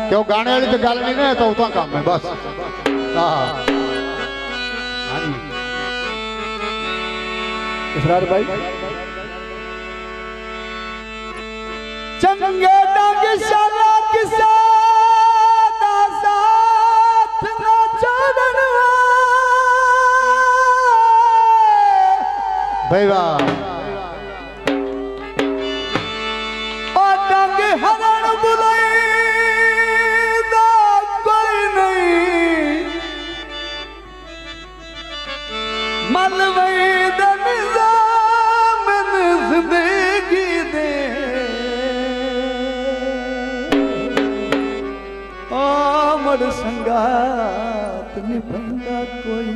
क्यों गाने वाली तो गल नहीं ना, तो उतना काम है बस। हाँ इसरार भाई चंगे डंग शाला किसा दा साथ ना छोड़न भाई वाह। ओ डंग हरण बुलाई दा कोई नहीं मलवई दा निजाम जिंदगी दे आमर संगात निभंदा कोई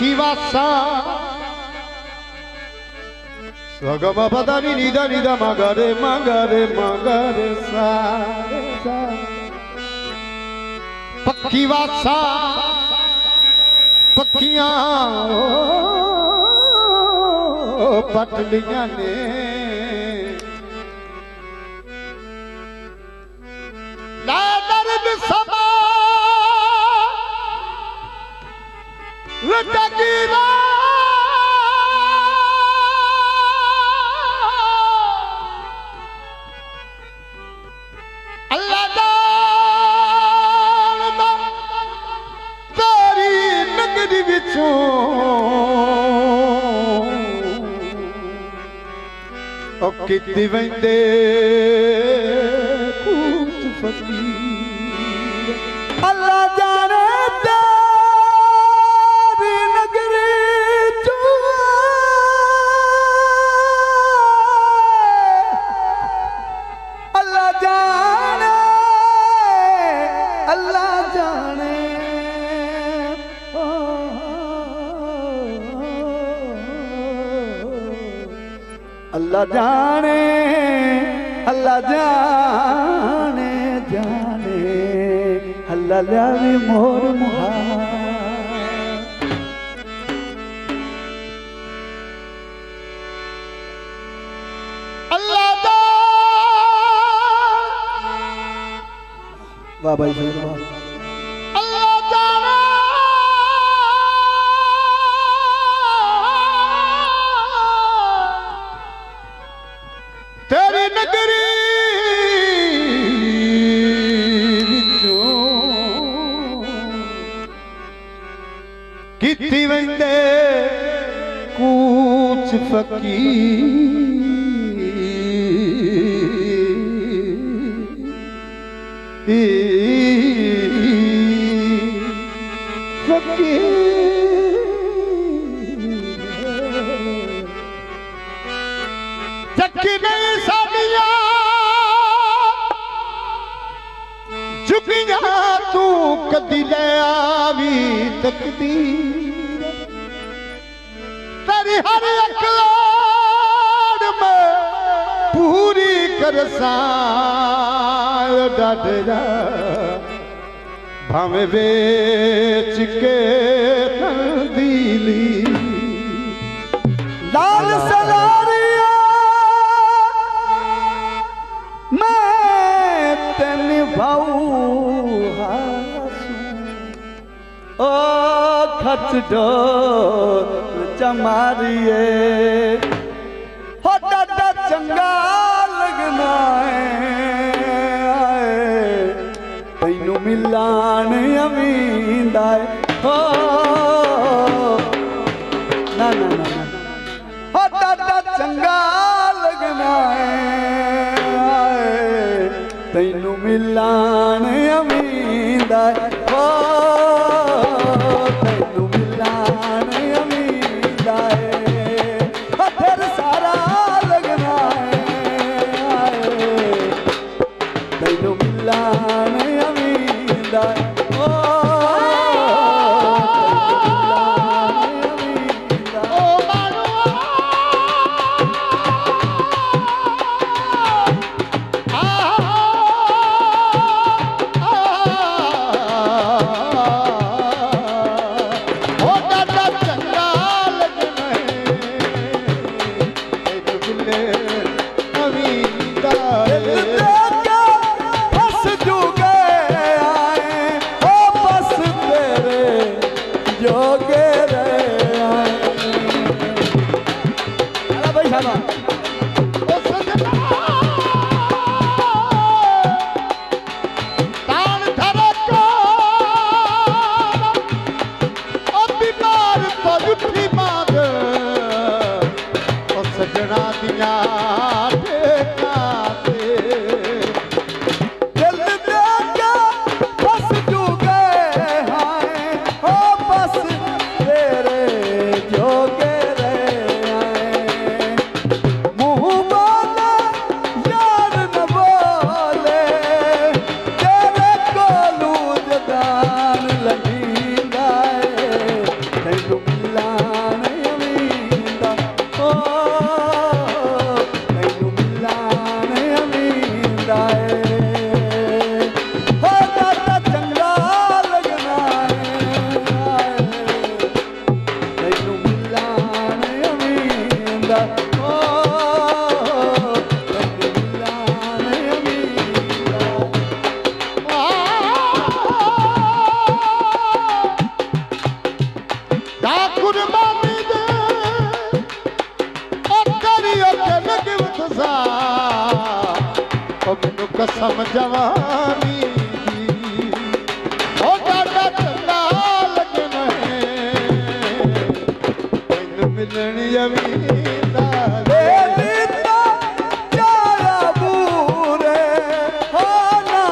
Kiwasa Swagama padani nida nida magare magare magare sa Kiwasa Pakkiyan patliyan ne La darb sama Latagira Allah da tari nagri vichon o kiti vende kuch fakir Allah jane अल्लाह जाने अल्लाह जाने जाने अल्लाह लावी मोर मुहा अल्लाह दा वाह भाई वाह किती वंदे कुछ चक्की नहीं सानिया झुकिया तू कदी ले आवी तकदीर तेरी हर अकलाड़ में पूरी करसा डाडरा भावे बेच के दिली लाल सलारिया मैं तेन भाऊ ओ खच डोर चमारिए हो डाडा चंगा लगना है मिलान अमींदा हो ना ना ना ना हो डाडा चंगा लगना है तैनू मिलान अमींदा हो तैनू मिलान अमींदा फिर सारा लगना है तैनू मिलान अमींदा हो कसम जवानी ओ डाडा चंगा लगना है तैनू मिलनी अमींदा चारा बूरे हो ना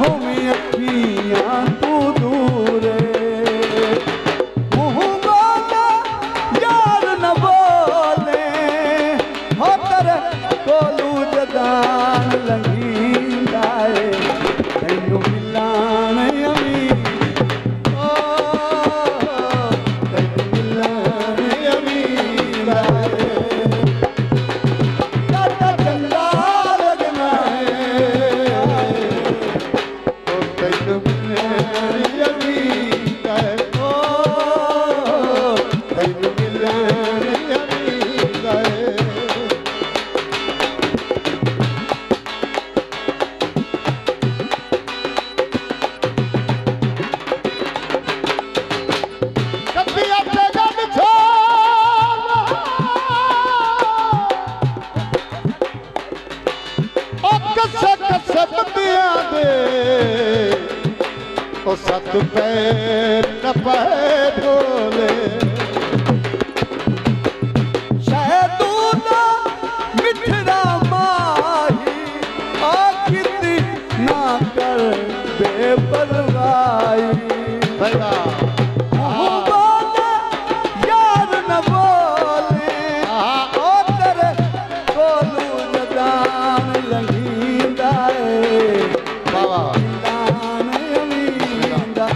होमी अखियां तू दूरे मुँह बोला यार न बोले हो तेरे कोलू जदान लगी तैनू मिलान अमींदा तैनू मिलान अमींदा डाडा चंगा लगना है तैनू मिलनी अमींदा तैनू मिलनी अमींदा ओ सत पैर न पाए ढोले शहदूना मिठड़ा माही आखिती ना कर बेपरवाही भैया यार न बोले ओ तेरे कोलू जदान लंघींदा बाबा मिलान अमींदा